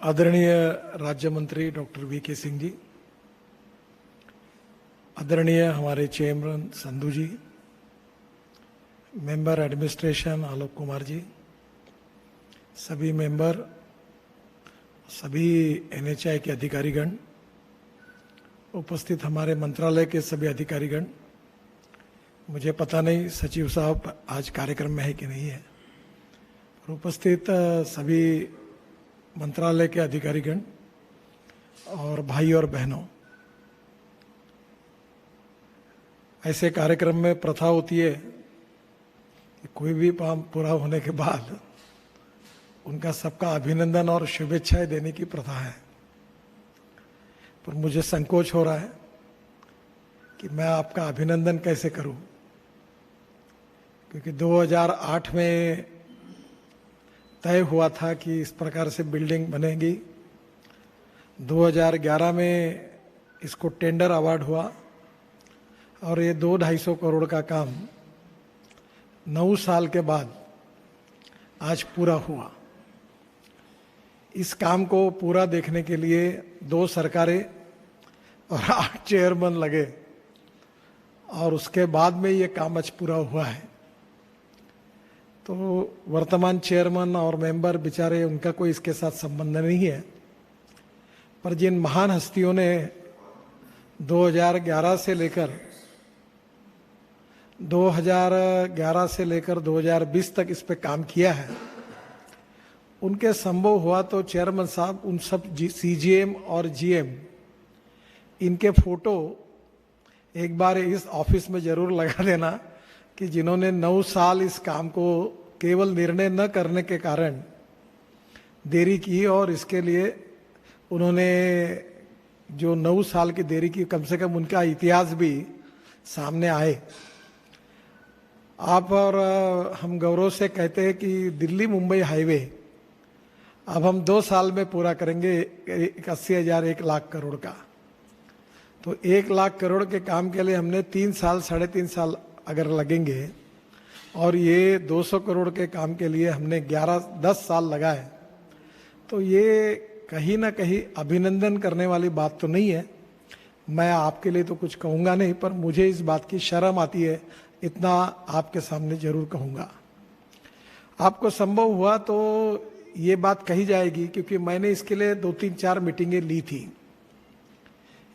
आदरणीय राज्य मंत्री डॉक्टर वी.के. सिंह जी, आदरणीय हमारे चेयरमैन संधू जी, मेंबर एडमिनिस्ट्रेशन आलोक कुमार जी, सभी मेंबर, सभी एनएचआई के अधिकारीगण, उपस्थित हमारे मंत्रालय के सभी अधिकारीगण, मुझे पता नहीं सचिव साहब आज कार्यक्रम में है कि नहीं है, उपस्थित सभी मंत्रालय के अधिकारीगण और भाई और बहनों, ऐसे कार्यक्रम में प्रथा होती है कि कोई भी काम पूरा होने के बाद उनका सबका अभिनंदन और शुभेच्छाएं देने की प्रथा है। पर मुझे संकोच हो रहा है कि मैं आपका अभिनंदन कैसे करूं, क्योंकि 2008 में तय हुआ था कि इस प्रकार से बिल्डिंग बनेगी। 2011 में इसको टेंडर अवार्ड हुआ और ये 200-250 करोड़ का काम 9 साल के बाद आज पूरा हुआ। इस काम को पूरा देखने के लिए 2 सरकारें और 8 चेयरमैन लगे और उसके बाद में ये काम आज पूरा हुआ है। तो वर्तमान चेयरमैन और मेंबर बेचारे, उनका कोई इसके साथ संबंध नहीं है, पर जिन महान हस्तियों ने 2011 से लेकर 2020 तक इस पे काम किया है, उनके संभव हुआ तो चेयरमैन साहब उन सब सीजीएम और जीएम इनके फोटो एक बार इस ऑफिस में जरूर लगा देना कि जिन्होंने 9 साल इस काम को केवल निर्णय न करने के कारण देरी की, और इसके लिए उन्होंने जो 9 साल की देरी की, कम से कम उनका इतिहास भी सामने आए। आप और हम गौरव से कहते हैं कि दिल्ली मुंबई हाईवे अब हम 2 साल में पूरा करेंगे, 80,000 1 लाख करोड़ का। तो 1 लाख करोड़ के काम के लिए हमने 3 साल 3.5 साल अगर लगेंगे, और ये 200 करोड़ के काम के लिए हमने 10 साल लगाए, तो ये कहीं ना कहीं अभिनंदन करने वाली बात तो नहीं है। मैं आपके लिए तो कुछ कहूँगा नहीं, पर मुझे इस बात की शर्म आती है, इतना आपके सामने जरूर कहूँगा। आपको संभव हुआ तो ये बात कही जाएगी, क्योंकि मैंने इसके लिए 2-3-4 मीटिंगें ली थी।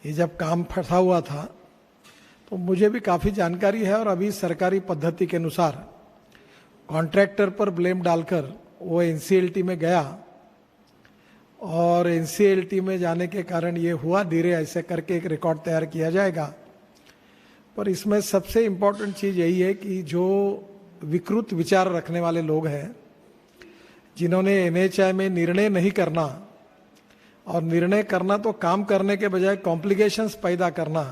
ये जब काम फंसा हुआ था तो मुझे भी काफ़ी जानकारी है, और अभी सरकारी पद्धति के अनुसार कॉन्ट्रैक्टर पर ब्लेम डालकर वो एनसीएलटी में गया, और एनसीएलटी में जाने के कारण ये हुआ। धीरे ऐसे करके एक रिकॉर्ड तैयार किया जाएगा। पर इसमें सबसे इम्पोर्टेंट चीज़ यही है कि जो विकृत विचार रखने वाले लोग हैं, जिन्होंने एनएचआई में निर्णय नहीं करना, और निर्णय करना तो काम करने के बजाय कॉम्प्लिकेशंस पैदा करना,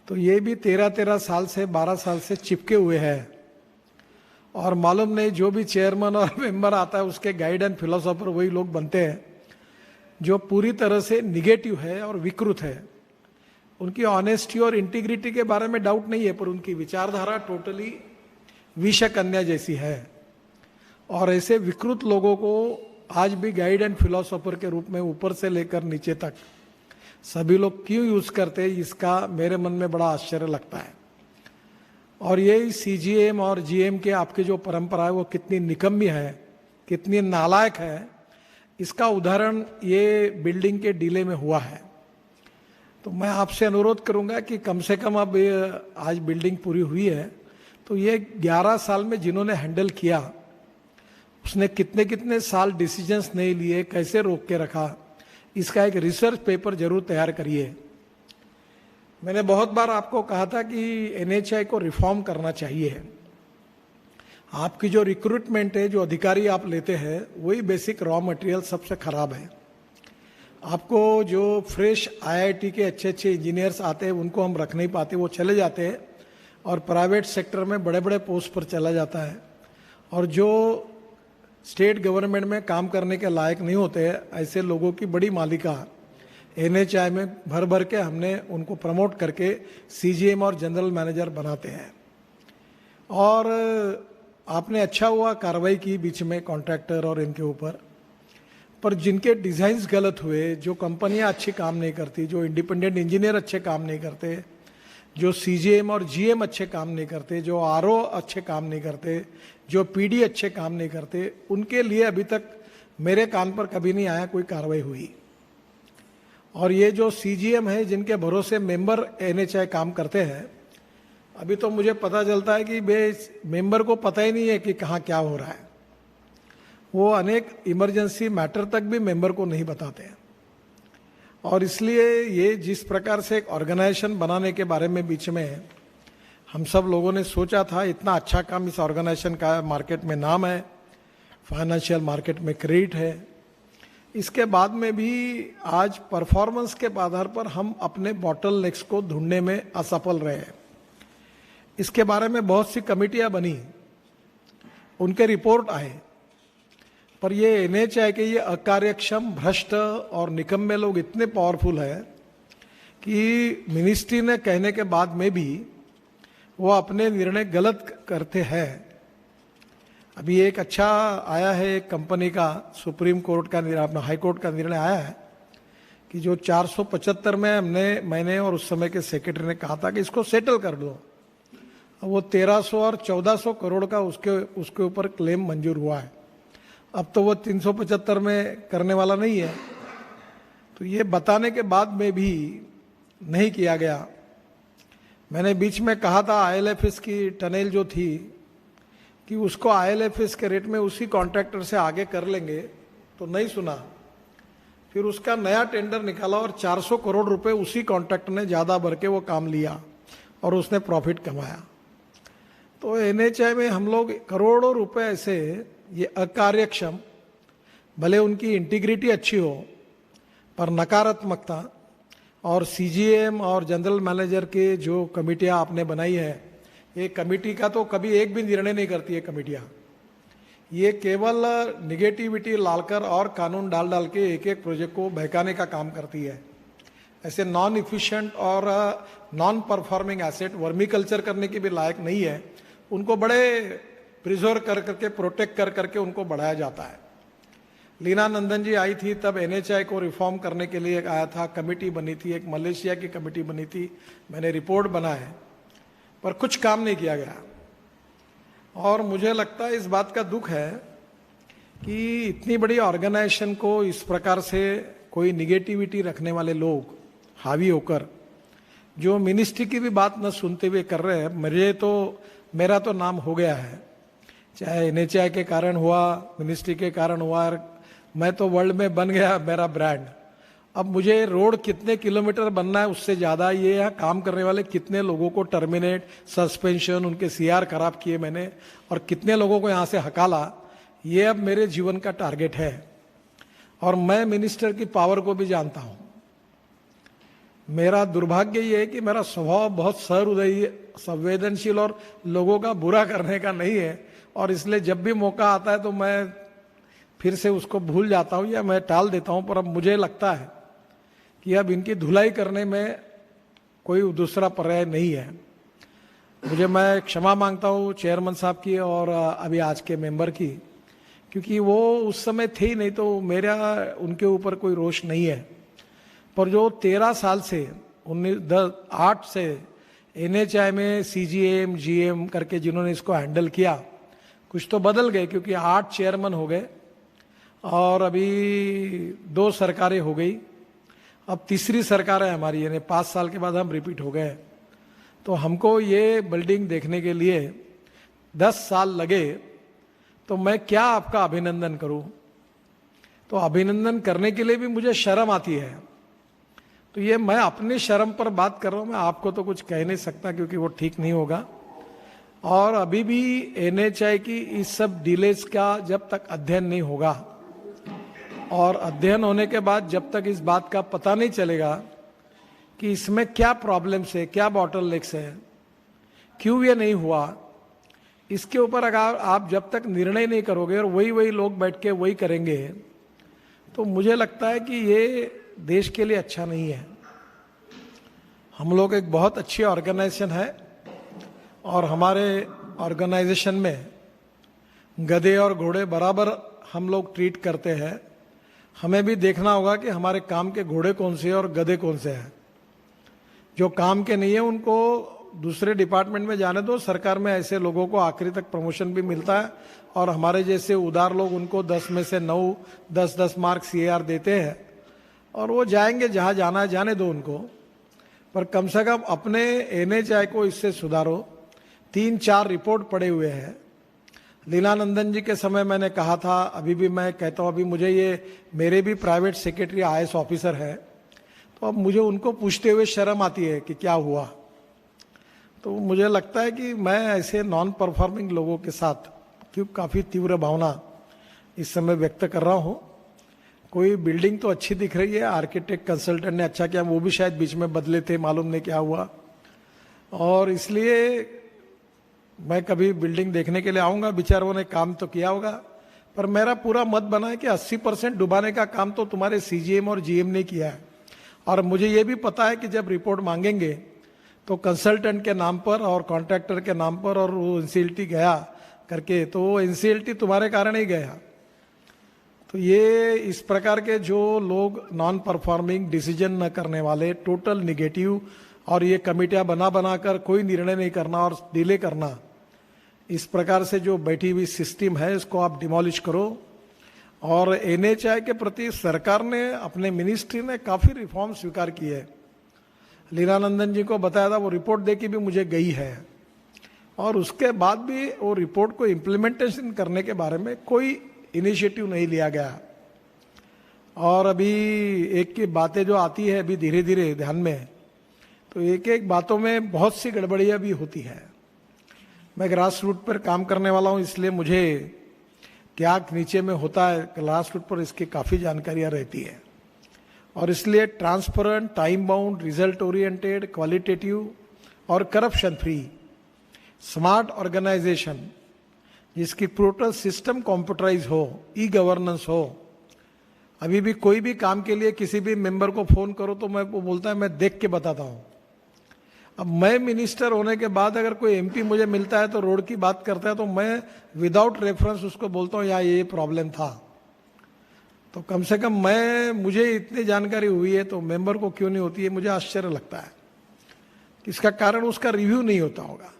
तो ये भी 13 साल से 12 साल से चिपके हुए हैं। और मालूम नहीं, जो भी चेयरमैन और मेंबर आता है उसके गाइड एंड फिलोसोफर वही लोग बनते हैं जो पूरी तरह से निगेटिव है और विकृत है। उनकी ऑनेस्टी और इंटीग्रिटी के बारे में डाउट नहीं है, पर उनकी विचारधारा टोटली विषकन्या जैसी है। और ऐसे विकृत लोगों को आज भी गाइड एंड फिलोसोफर के रूप में ऊपर से लेकर नीचे तक सभी लोग क्यों यूज करते हैं, इसका मेरे मन में बड़ा आश्चर्य लगता है। और ये सीजीएम और जीएम के आपकी जो परंपरा है वो कितनी निकम्मी है, कितनी नालायक है, इसका उदाहरण ये बिल्डिंग के डीले में हुआ है। तो मैं आपसे अनुरोध करूंगा कि कम से कम अब आज बिल्डिंग पूरी हुई है, तो ये 11 साल में जिन्होंने हैंडल किया, उसने कितने कितने साल डिसीजंस नहीं लिए, कैसे रोक के रखा, इसका एक रिसर्च पेपर जरूर तैयार करिए। मैंने बहुत बार आपको कहा था कि एनएचआई को रिफॉर्म करना चाहिए। आपकी जो रिक्रूटमेंट है, जो अधिकारी आप लेते हैं, वही बेसिक रॉ मटेरियल सबसे खराब है। आपको जो फ्रेश आईआईटी के अच्छे अच्छे इंजीनियर्स आते हैं उनको हम रख नहीं पाते, वो चले जाते हैं और प्राइवेट सेक्टर में बड़े बड़े पोस्ट पर चला जाता है। और जो स्टेट गवर्नमेंट में काम करने के लायक नहीं होते, ऐसे लोगों की बड़ी मालिका एनएचआई में भर भर के हमने उनको प्रमोट करके सीजीएम और जनरल मैनेजर बनाते हैं। और आपने अच्छा हुआ कार्रवाई की बीच में कॉन्ट्रैक्टर और इनके ऊपर, पर जिनके डिज़ाइंस गलत हुए, जो कंपनियां अच्छी काम नहीं करती, जो इंडिपेंडेंट इंजीनियर अच्छे काम नहीं करते, जो सीजीएम और जीएम अच्छे काम नहीं करते, जो आरओ अच्छे काम नहीं करते, जो पीडी अच्छे काम नहीं करते, उनके लिए अभी तक मेरे कान पर कभी नहीं आया कोई कार्रवाई हुई। और ये जो सीजीएम है जिनके भरोसे मेंबर एनएचआई काम करते हैं, अभी तो मुझे पता चलता है कि मेंबर को पता ही नहीं है कि कहाँ क्या हो रहा है। वो अनेक इमरजेंसी मैटर तक भी मेंबर को नहीं बताते हैं। और इसलिए ये जिस प्रकार से एक ऑर्गेनाइजेशन बनाने के बारे में बीच में हम सब लोगों ने सोचा था, इतना अच्छा काम इस ऑर्गेनाइजेशन का, मार्केट में नाम है, फाइनेंशियल मार्केट में क्रेडिट है, इसके बाद में भी आज परफॉर्मेंस के आधार पर हम अपने बॉटल नेक्स को ढूंढने में असफल रहे हैं। इसके बारे में बहुत सी कमेटियां बनी, उनके रिपोर्ट आए, पर ये एनएचआई के ये अकार्यक्षम, भ्रष्ट और निकम्मे लोग इतने पावरफुल है कि मिनिस्ट्री ने कहने के बाद में भी वो अपने निर्णय गलत करते हैं। अभी एक अच्छा आया है, एक कंपनी का सुप्रीम कोर्ट का निर्णय, अपना हाई कोर्ट का निर्णय आया है कि जो 475 में मैंने और उस समय के सेक्रेटरी ने कहा था कि इसको सेटल कर दो, वो 1300 और 1400 करोड़ का उसके ऊपर क्लेम मंजूर हुआ है। अब तो वो 375 में करने वाला नहीं है। तो ये बताने के बाद में भी नहीं किया गया। मैंने बीच में कहा था आईएलएफएस की टनल जो थी कि उसको आईएलएफएस के रेट में उसी कॉन्ट्रैक्टर से आगे कर लेंगे, तो नहीं सुना। फिर उसका नया टेंडर निकाला और 400 करोड़ रुपए उसी कॉन्ट्रैक्टर ने ज़्यादा भर के वो काम लिया और उसने प्रॉफिट कमाया। तो एनएचआई में हम लोग करोड़ों रुपए ऐसे, ये अकार्यक्षम, भले उनकी इंटीग्रिटी अच्छी हो पर नकारात्मकता, और सीजीएम और जनरल मैनेजर के जो कमेटियां आपने बनाई है, ये कमेटी का तो कभी एक भी निर्णय नहीं करती है कमेटियां। ये केवल निगेटिविटी लालकर और कानून डाल डाल के एक एक प्रोजेक्ट को बहकाने का काम करती है। ऐसे नॉन इफिशिएंट और non performing asset vermi culture करने के भी लायक नहीं है, उनको बड़े प्रिजर्व कर करके, प्रोटेक्ट कर करके उनको बढ़ाया जाता है। लीना नंदन जी आई थी तब एनएचआई को रिफॉर्म करने के लिए आया था, कमेटी बनी थी, एक मलेशिया की कमेटी बनी थी, मैंने रिपोर्ट बना है, पर कुछ काम नहीं किया गया। और मुझे लगता है इस बात का दुख है कि इतनी बड़ी ऑर्गेनाइजेशन को इस प्रकार से कोई निगेटिविटी रखने वाले लोग हावी होकर, जो मिनिस्ट्री की भी बात न सुनते हुए कर रहे हैं। मेरा तो नाम हो गया है, चाहे एनएचआई के कारण हुआ, मिनिस्ट्री के कारण हुआ, मैं तो वर्ल्ड में बन गया मेरा ब्रांड। अब मुझे रोड कितने किलोमीटर बनना है उससे ज़्यादा ये यहाँ काम करने वाले कितने लोगों को टर्मिनेट, सस्पेंशन, उनके सीआर खराब किए मैंने, और कितने लोगों को यहाँ से हकाला, ये अब मेरे जीवन का टारगेट है। और मैं मिनिस्टर की पावर को भी जानता हूँ। मेरा दुर्भाग्य ये है कि मेरा स्वभाव बहुत सहृदयी, संवेदनशील और लोगों का बुरा करने का नहीं है, और इसलिए जब भी मौका आता है तो मैं फिर से उसको भूल जाता हूँ या मैं टाल देता हूँ। पर अब मुझे लगता है कि अब इनकी धुलाई करने में कोई दूसरा पर्याय नहीं है। मैं क्षमा मांगता हूँ चेयरमैन साहब की और अभी आज के मेंबर की, क्योंकि वो उस समय थे ही नहीं, तो मेरा उनके ऊपर कोई रोष नहीं है। पर जो 13 साल से 8 से एनएचआई में सीजीएम जीएम करके जिन्होंने इसको हैंडल किया, कुछ तो बदल गए क्योंकि 8 चेयरमैन हो गए और अभी 2 सरकारें हो गई, अब तीसरी सरकार है हमारी, यानी 5 साल के बाद हम रिपीट हो गए। तो हमको ये बिल्डिंग देखने के लिए 10 साल लगे, तो मैं क्या आपका अभिनंदन करूं। तो अभिनंदन करने के लिए भी मुझे शर्म आती है। तो ये मैं अपनी शर्म पर बात कर रहा हूं, मैं आपको तो कुछ कह नहीं सकता क्योंकि वो ठीक नहीं होगा। और अभी भी एनएचआई की इस सब डिलेज का जब तक अध्ययन नहीं होगा, और अध्ययन होने के बाद जब तक इस बात का पता नहीं चलेगा कि इसमें क्या प्रॉब्लम्स है, क्या बॉटलनेक्स है, क्यों ये नहीं हुआ, इसके ऊपर अगर आप जब तक निर्णय नहीं करोगे और वही लोग बैठ के वही करेंगे, तो मुझे लगता है कि ये देश के लिए अच्छा नहीं है। हम लोग एक बहुत अच्छी ऑर्गेनाइजेशन है और हमारे ऑर्गेनाइजेशन में गधे और घोड़े बराबर हम लोग ट्रीट करते हैं, हमें भी देखना होगा कि हमारे काम के घोड़े कौन से हैं और गधे कौन से हैं। जो काम के नहीं है उनको दूसरे डिपार्टमेंट में जाने दो। सरकार में ऐसे लोगों को आखिरी तक प्रमोशन भी मिलता है और हमारे जैसे उदार लोग उनको 10 में से 9, 10-10 मार्क CAR देते हैं और वो जाएंगे जहां जाना है, जाने दो उनको। पर कम से कम अपने NHI को इससे सुधारो। 3-4 रिपोर्ट पड़े हुए हैं। लीलानंदन जी के समय मैंने कहा था, अभी भी मैं कहता हूँ, अभी मुझे मेरे भी प्राइवेट सेक्रेटरी IAS ऑफिसर है, तो अब मुझे उनको पूछते हुए शर्म आती है कि क्या हुआ। तो मुझे लगता है कि मैं ऐसे नॉन परफॉर्मिंग लोगों के साथ क्यों काफ़ी तीव्र भावना इस समय व्यक्त कर रहा हूँ। कोई बिल्डिंग तो अच्छी दिख रही है, आर्किटेक्ट कंसल्टेंट ने अच्छा किया, वो भी शायद बीच में बदले थे, मालूम नहीं क्या हुआ। और इसलिए मैं कभी बिल्डिंग देखने के लिए आऊँगा, बेचारों ने काम तो किया होगा, पर मेरा पूरा मत बना है कि 80% डुबाने का काम तो तुम्हारे CGM और GM ने किया है। और मुझे ये भी पता है कि जब रिपोर्ट मांगेंगे तो कंसल्टेंट के नाम पर और कॉन्ट्रैक्टर के नाम पर और वो NCLT गया करके, तो वो NCLT तुम्हारे कारण ही गया। तो ये इस प्रकार के जो लोग नॉन परफॉर्मिंग, डिसीजन न करने वाले, टोटल निगेटिव, और ये कमेटियां बना कर कोई निर्णय नहीं करना और डिले करना, इस प्रकार से जो बैठी हुई सिस्टम है इसको आप डिमोलिश करो। और NHI के प्रति सरकार ने, अपने मिनिस्ट्री ने काफ़ी रिफॉर्म स्वीकार किए है। लीलानंदन जी को बताया था, वो रिपोर्ट दे के भी मुझे गई है और उसके बाद भी वो रिपोर्ट को इम्प्लीमेंटेशन करने के बारे में कोई इनिशिएटिव नहीं लिया गया। और अभी एक की बातें जो आती है अभी धीरे धीरे ध्यान में, तो एक एक बातों में बहुत सी गड़बड़ियाँ भी होती है। मैं ग्रास रूट पर काम करने वाला हूँ, इसलिए मुझे क्या नीचे में होता है ग्रास रूट पर इसकी काफ़ी जानकारियाँ रहती है। और इसलिए transparent, time bound, result oriented, qualitative और करप्शन फ्री स्मार्ट ऑर्गेनाइजेशन, जिसकी टोटल सिस्टम कंप्यूटराइज हो, गवर्नेंस हो। अभी भी कोई भी काम के लिए किसी भी मेंबर को फोन करो तो वो बोलता है मैं देख के बताता हूँ। अब मैं मिनिस्टर होने के बाद अगर कोई MP मुझे मिलता है तो रोड की बात करता है तो मैं विदाउट रेफरेंस उसको बोलता हूँ यहाँ ये प्रॉब्लम था। तो कम से कम मुझे इतनी जानकारी हुई है तो मेंबर को क्यों नहीं होती है, मुझे आश्चर्य लगता है। इसका कारण उसका रिव्यू नहीं होता होगा।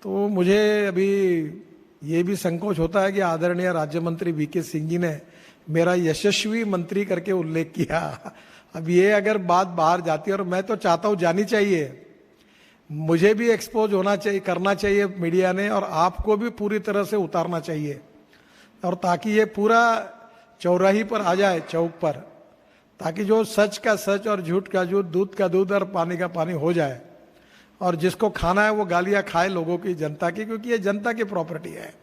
तो मुझे अभी ये भी संकोच होता है कि आदरणीय राज्य मंत्री VK सिंह जी ने मेरा यशस्वी मंत्री करके उल्लेख किया। अब ये अगर बात बाहर जाती है, और मैं तो चाहता हूँ जानी चाहिए, मुझे भी एक्सपोज होना चाहिए, करना चाहिए मीडिया ने, और आपको भी पूरी तरह से उतारना चाहिए, और ताकि ये पूरा चौराही पर आ जाए, चौक पर, ताकि जो सच का सच और झूठ का झूठ, दूध का दूध और पानी का पानी हो जाए। और जिसको खाना है वो गालियां खाए लोगों की, जनता की, क्योंकि ये जनता की प्रॉपर्टी है।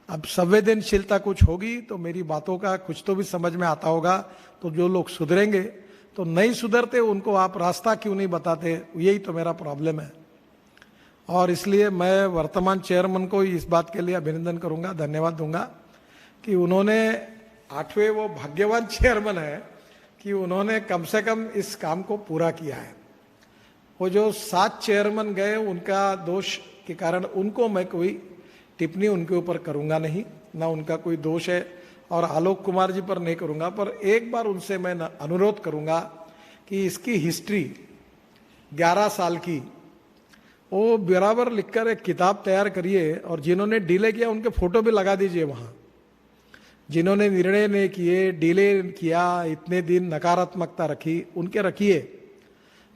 अब संवेदनशीलता कुछ होगी तो मेरी बातों का कुछ तो भी समझ में आता होगा। तो जो लोग सुधरेंगे, तो नहीं सुधरते उनको आप रास्ता क्यों नहीं बताते, यही तो मेरा प्रॉब्लम है। और इसलिए मैं वर्तमान चेयरमैन को इस बात के लिए अभिनंदन करूंगा, धन्यवाद दूंगा कि उन्होंने 8वें वो भाग्यवान चेयरमैन है कि उन्होंने कम से कम इस काम को पूरा किया है। वो जो 7 चेयरमैन गए उनका दोष के कारण उनको मैं कोई टिप्पणी उनके ऊपर करूंगा नहीं, ना उनका कोई दोष है, और आलोक कुमार जी पर नहीं करूंगा। पर एक बार उनसे मैं अनुरोध करूंगा कि इसकी हिस्ट्री 11 साल की वो बराबर लिखकर एक किताब तैयार करिए, और जिन्होंने डिले किया उनके फोटो भी लगा दीजिए वहाँ। जिन्होंने निर्णय नहीं किए, डिले किया, इतने दिन नकारात्मकता रखी, उनके रखिए,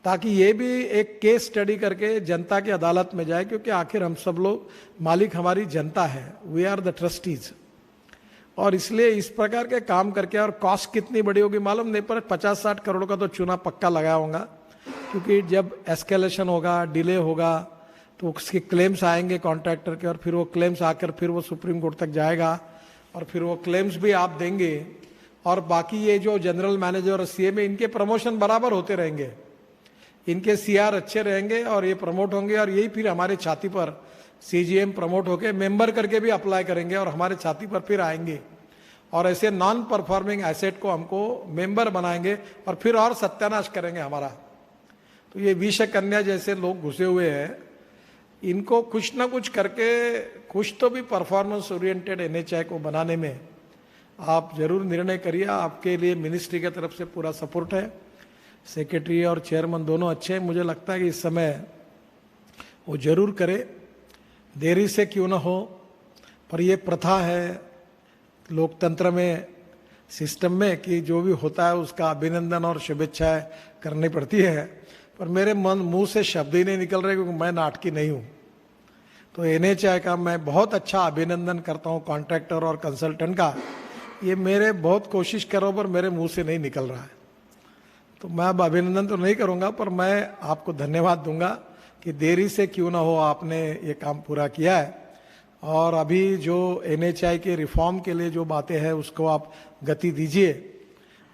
ताकि ये भी एक केस स्टडी करके जनता की अदालत में जाए। क्योंकि आखिर हम सब लोग, मालिक हमारी जनता है, वी आर द ट्रस्टीज। और इसलिए इस प्रकार के काम करके, और कॉस्ट कितनी बड़ी होगी मालूम नहीं, पर 50-60 करोड़ का तो चूना पक्का लगाया होगा। क्योंकि जब एस्केलेशन होगा, डिले होगा, तो उसके क्लेम्स आएंगे कॉन्ट्रैक्टर के, और फिर वो क्लेम्स आकर फिर वो सुप्रीम कोर्ट तक जाएगा, और फिर वो क्लेम्स भी आप देंगे। और बाकी ये जो जनरल मैनेजर और CM, इनके प्रमोशन बराबर होते रहेंगे, इनके CR अच्छे रहेंगे और ये प्रमोट होंगे, और यही फिर हमारे छाती पर CGM प्रमोट होके मेंबर करके भी अप्लाई करेंगे और हमारे छाती पर फिर आएंगे, और ऐसे नॉन परफॉर्मिंग एसेट को हमको मेंबर बनाएंगे और फिर और सत्यानाश करेंगे हमारा। तो ये विष कन्या जैसे लोग घुसे हुए हैं, इनको कुछ ना कुछ करके, कुछ तो भी परफॉर्मेंस ओरिएंटेड NHI को बनाने में आप जरूर निर्णय करिए, आपके लिए मिनिस्ट्री की तरफ से पूरा सपोर्ट है। सेक्रेटरी और चेयरमैन दोनों अच्छे हैं, मुझे लगता है कि इस समय वो जरूर करे, देरी से क्यों ना हो, पर ये प्रथा है लोकतंत्र में, सिस्टम में, कि जो भी होता है उसका अभिनंदन और शुभेच्छाएं करनी पड़ती है। पर मेरे मुंह से शब्द ही नहीं निकल रहे क्योंकि मैं नाटकी नहीं हूँ। तो NHAI का मैं बहुत अच्छा अभिनंदन करता हूँ, कॉन्ट्रैक्टर और कंसल्टेंट का। ये मेरे बहुत कोशिश करो पर मेरे मुंह से नहीं निकल रहा है, तो मैं अब अभिनंदन तो नहीं करूँगा, पर मैं आपको धन्यवाद दूंगा कि देरी से क्यों ना हो आपने ये काम पूरा किया है। और अभी जो NHAI के रिफॉर्म के लिए जो बातें हैं उसको आप गति दीजिए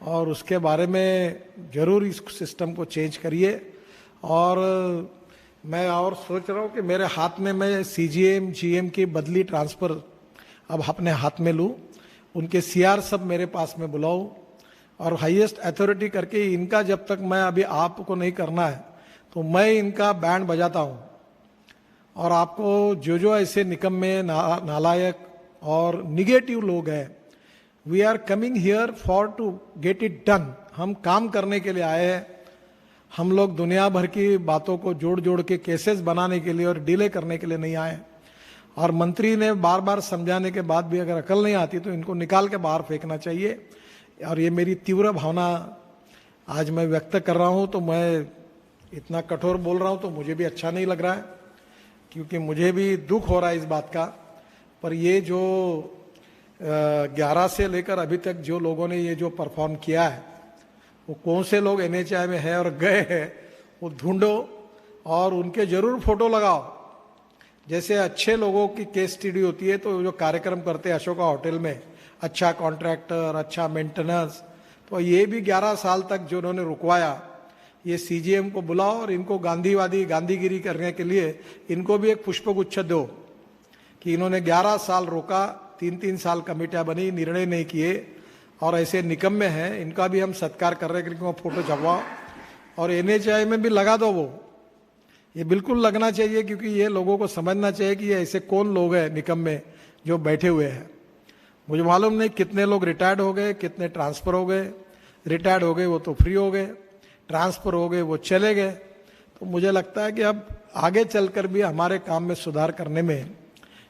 और उसके बारे में ज़रूर इस सिस्टम को चेंज करिए। और मैं और सोच रहा हूँ कि मेरे हाथ में मैं CGM GM की बदली ट्रांसफ़र अब अपने हाथ में लूँ, उनके CR सब मेरे पास में बुलाऊँ और हाईएस्ट अथॉरिटी करके इनका, जब तक मैं अभी आपको नहीं करना है तो मैं इनका बैंड बजाता हूँ। और आपको जो जो ऐसे निकम्मे नालायक और निगेटिव लोग हैं, we are coming here for to get it done. हम काम करने के लिए आए हैं। हम लोग दुनिया भर की बातों को जोड़ जोड़ के केसेस बनाने के लिए और डिले करने के लिए नहीं आए। और मंत्री ने बार बार समझाने के बाद भी अगर अकल नहीं आती तो इनको निकाल के बाहर फेंकना चाहिए। और ये मेरी तीव्र भावना आज मैं व्यक्त कर रहा हूँ। तो मैं इतना कठोर बोल रहा हूँ तो मुझे भी अच्छा नहीं लग रहा है, क्योंकि मुझे भी दुख हो रहा है इस बात का। पर ये जो 11 से लेकर अभी तक जो लोगों ने ये जो परफॉर्म किया है, वो कौन से लोग NHAI में है और गए हैं, वो ढूंढो और उनके जरूर फोटो लगाओ। जैसे अच्छे लोगों की केस स्टडी होती है तो जो कार्यक्रम करते हैं अशोका होटल में, अच्छा कॉन्ट्रैक्टर, अच्छा मेंटेनेंस, तो ये भी 11 साल तक जो उन्होंने रुकवाया, ये CGM को बुलाओ और इनको गांधीवादी गांधीगिरी करने के लिए इनको भी एक पुष्पगुच्छ दो कि इन्होंने 11 साल रोका, 3-3 साल कमेटियां बनी, निर्णय नहीं किए और ऐसे निकम्मे हैं, इनका भी हम सत्कार कर रहे हैं कि इनको फोटो छपवाओ और NHAI में भी लगा दो। वो ये बिल्कुल लगना चाहिए, क्योंकि ये लोगों को समझना चाहिए कि ये ऐसे कौन लोग हैं निकम्मे जो बैठे हुए हैं। मुझे मालूम नहीं कितने लोग रिटायर्ड हो गए, कितने ट्रांसफ़र हो गए। रिटायर्ड हो गए वो तो फ्री हो गए, ट्रांसफ़र हो गए वो चले गए। तो मुझे लगता है कि अब आगे चलकर भी हमारे काम में सुधार करने में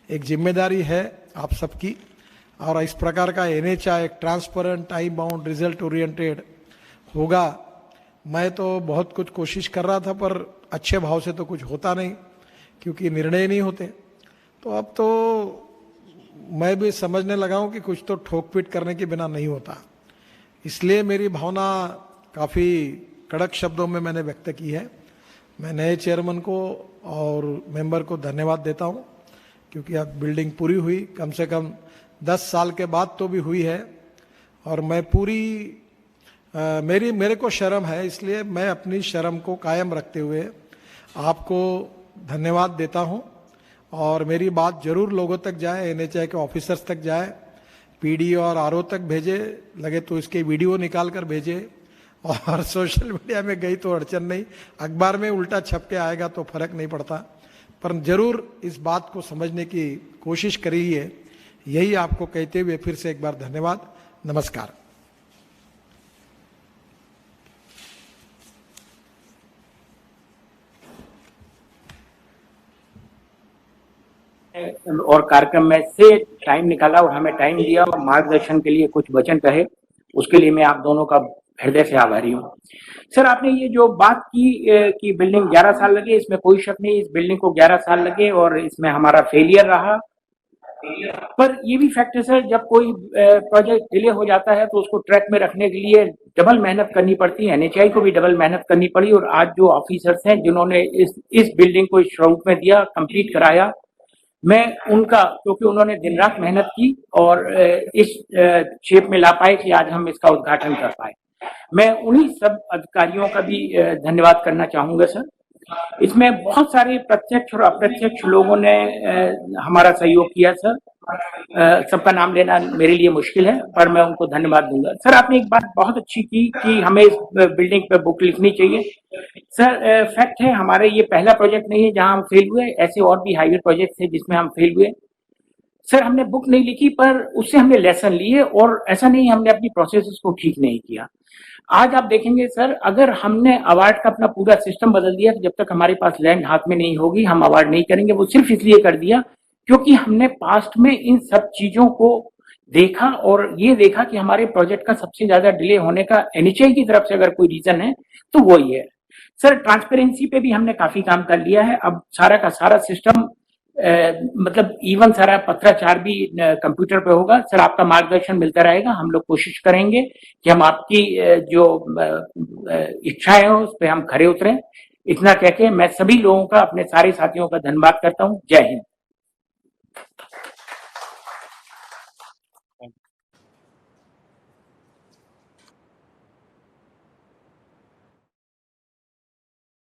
एक जिम्मेदारी है आप सबकी। और इस प्रकार का NHAI एक transparent, time bound, result oriented होगा। मैं तो बहुत कुछ कोशिश कर रहा था पर अच्छे भाव से तो कुछ होता नहीं, क्योंकि निर्णय नहीं होते। तो अब तो मैं भी समझने लगा हूँ कि कुछ तो ठोक पीट करने के बिना नहीं होता। इसलिए मेरी भावना काफ़ी कड़क शब्दों में मैंने व्यक्त की है। मैं नए चेयरमैन को और मेंबर को धन्यवाद देता हूँ, क्योंकि अब बिल्डिंग पूरी हुई, कम से कम 10 साल के बाद तो भी हुई है। और मैं पूरी मेरे को शर्म है, इसलिए मैं अपनी शर्म को कायम रखते हुए आपको धन्यवाद देता हूँ। और मेरी बात जरूर लोगों तक जाए, NHAI के ऑफिसर्स तक जाए, PD और RO तक भेजे, लगे तो इसके वीडियो निकाल कर भेजे। और सोशल मीडिया में गई तो अड़चन नहीं, अखबार में उल्टा छप के आएगा तो फर्क नहीं पड़ता, पर जरूर इस बात को समझने की कोशिश करिए। यही आपको कहते हुए फिर से एक बार धन्यवाद, नमस्कार। और कार्यक्रम में से टाइम निकाला और हमें टाइम दिया और मार्गदर्शन के लिए कुछ वचन कहे, उसके लिए मैं आप दोनों का हृदय से आभारी हूँ। सर, आपने ये जो बात की कि बिल्डिंग 11 साल लगे, इसमें कोई शक नहीं, इस बिल्डिंग को 11 साल लगे और इसमें हमारा फेलियर रहा। पर ये भी फैक्ट है सर, जब कोई प्रोजेक्ट डिले हो जाता है तो उसको ट्रैक में रखने के लिए डबल मेहनत करनी पड़ती है। NHAI को भी डबल मेहनत करनी पड़ी और आज जो ऑफिसर्स हैं जिन्होंने इस बिल्डिंग को इस स्वरूप में दिया, कंप्लीट कराया, मैं उनका, क्योंकि उन्होंने दिन रात मेहनत की और इस शेप में ला पाए कि आज हम इसका उद्घाटन कर पाए। मैं उन्हीं सब अधिकारियों का भी धन्यवाद करना चाहूंगा सर। इसमें बहुत सारे प्रत्यक्ष और अप्रत्यक्ष लोगों ने हमारा सहयोग किया सर। सबका नाम लेना मेरे लिए मुश्किल है, पर मैं उनको धन्यवाद दूंगा। सर, आपने एक बात बहुत अच्छी की कि हमें इस बिल्डिंग पे बुक लिखनी चाहिए। सर, फैक्ट है, हमारे ये पहला प्रोजेक्ट नहीं है जहां हम फेल हुए, ऐसे और भी हाईवे प्रोजेक्ट थे जिसमें हम फेल हुए। सर हमने बुक नहीं लिखी, पर उससे हमने लेसन लिए, और ऐसा नहीं हमने अपनी प्रोसेसेस को ठीक नहीं किया। आज आप देखेंगे सर, अगर हमने अवार्ड का अपना पूरा सिस्टम बदल दिया, तो जब तक हमारे पास लैंड हाथ में नहीं होगी हम अवार्ड नहीं करेंगे। वो सिर्फ इसलिए कर दिया क्योंकि हमने पास्ट में इन सब चीजों को देखा और ये देखा कि हमारे प्रोजेक्ट का सबसे ज्यादा डिले होने का एनएचएआई की तरफ से अगर कोई रीजन है तो वो ही है। सर ट्रांसपेरेंसी पे भी हमने काफी काम कर लिया है। अब सारा का सारा सिस्टम मतलब इवन सारा पत्राचार भी कंप्यूटर पे होगा। सर आपका मार्गदर्शन मिलता रहेगा, हम लोग कोशिश करेंगे कि हम आपकी जो इच्छाएं हो उस पर हम खरे उतरें। इतना कह के मैं सभी लोगों का, अपने सारे साथियों का धन्यवाद करता हूं। जय हिंद।